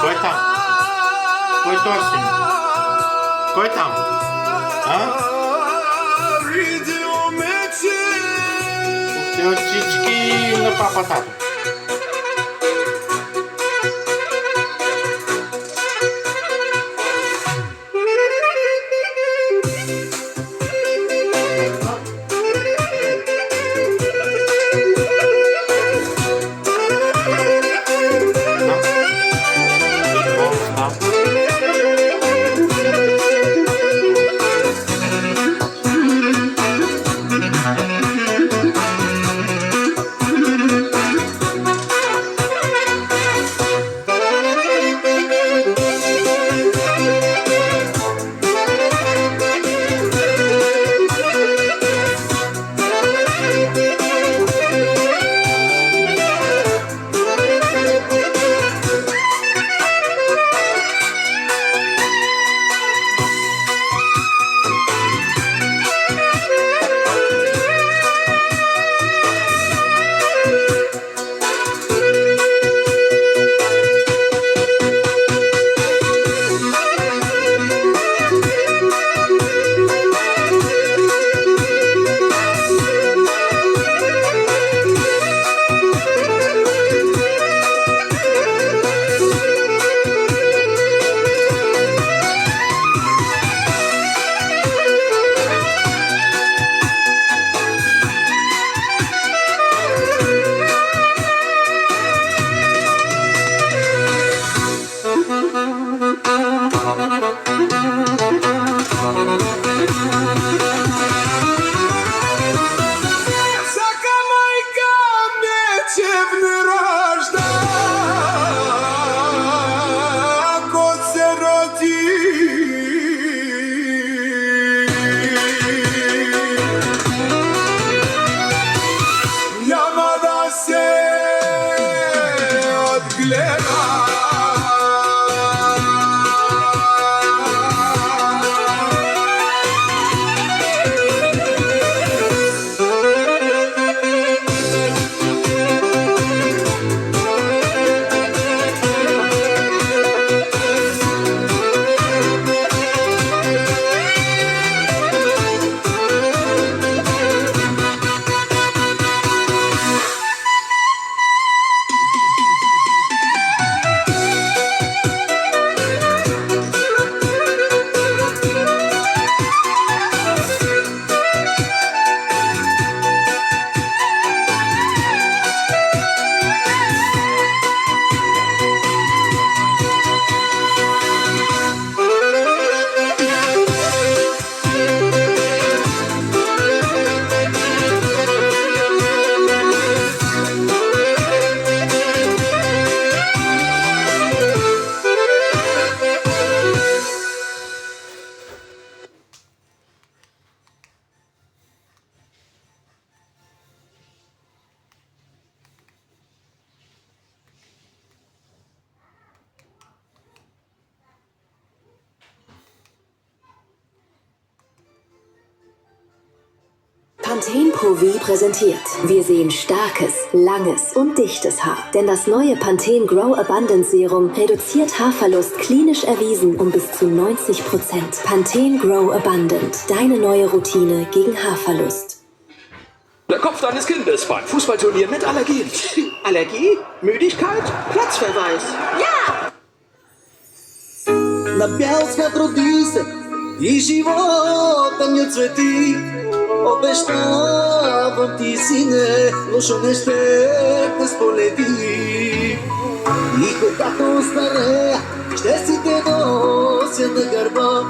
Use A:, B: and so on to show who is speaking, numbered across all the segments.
A: Кой там? Кой търсим? Кой там? Те очички на папа-тато.
B: Pantene Pro V präsentiert. Wir sehen starkes, langes und dichtes Haar. Denn das neue Pantene Grow Abundance Serum reduziert Haarverlust klinisch erwiesen um bis zu 90%. Pantene Grow Abundant. Deine neue Routine gegen Haarverlust.
C: Der Kopf deines Kindes beim Fußballturnier mit Allergien.
D: Allergie? Müdigkeit? Platzverweis.
E: Ja!
F: На бял свят роди се и живота ми отцвети. Обещавам ти, сине, лошо не ще те сполети. И когато старея, ще си те нося на гърба.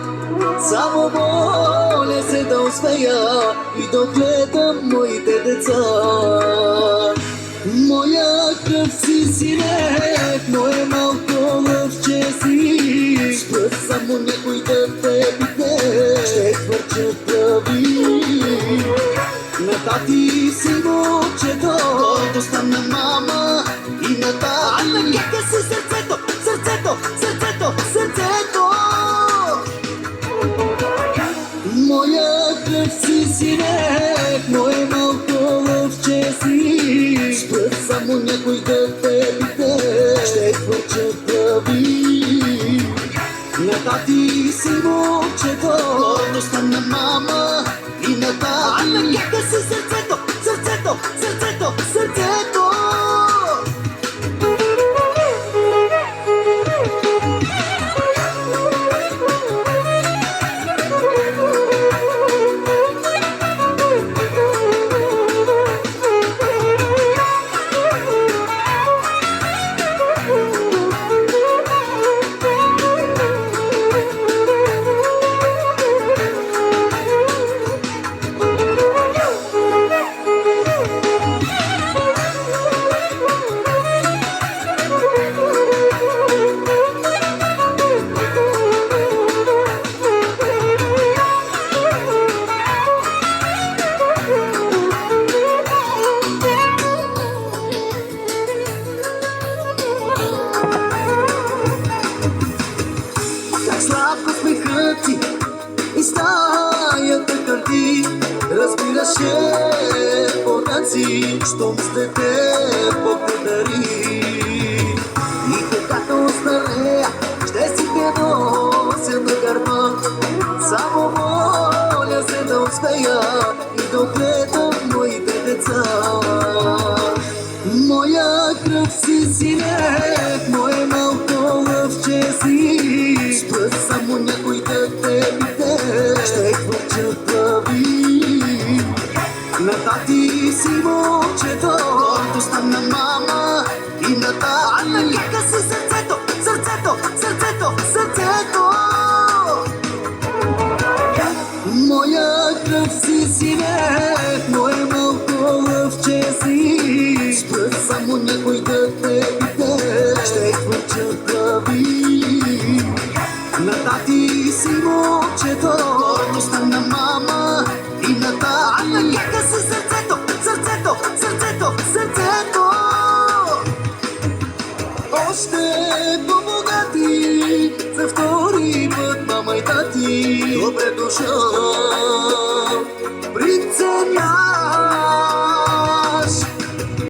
F: Само моля се да успея и да гледам моите деца. Моя кръв си, сине, мое малко лъвче си. Спръс само някой да те битне, ще хвърча прави. На тати си мочето, който стана мама. И на тати... Нека си сърцето, сърцето, сърцето, сърцето. Моя кръв си, сине, мое малко лъвче си. само някой да те бите, ще хвърча прави. На тати си момчето, гордостта на мама и на тати. Нека си сърцето, сърцето, сърцето, сърцето. Сладко смехът ти и стаята кърти, разбираше потанци, щом с дете Бог те дари. И когато остарея, ще си те нося на гърба, само моля се да успея и да отгледам моите деца. Моя кръв си, сине, мое малко лъвче си, спра само някой да те бите, ще хвърча прави. На тати си момчето, гордостта на мама и на тати. Нека си сърцето, сърцето, сърцето, сърцето. Моя кръв си, сине, мое малко лъвче си, спра само някой да те бите, ще хвърча прави. На тати си момчето, гордостта на мама и на тати. Нека си сърцето, сърцето, сърцето, сърцето. Още по-богати за втори път, мама и тати, добре дошъл.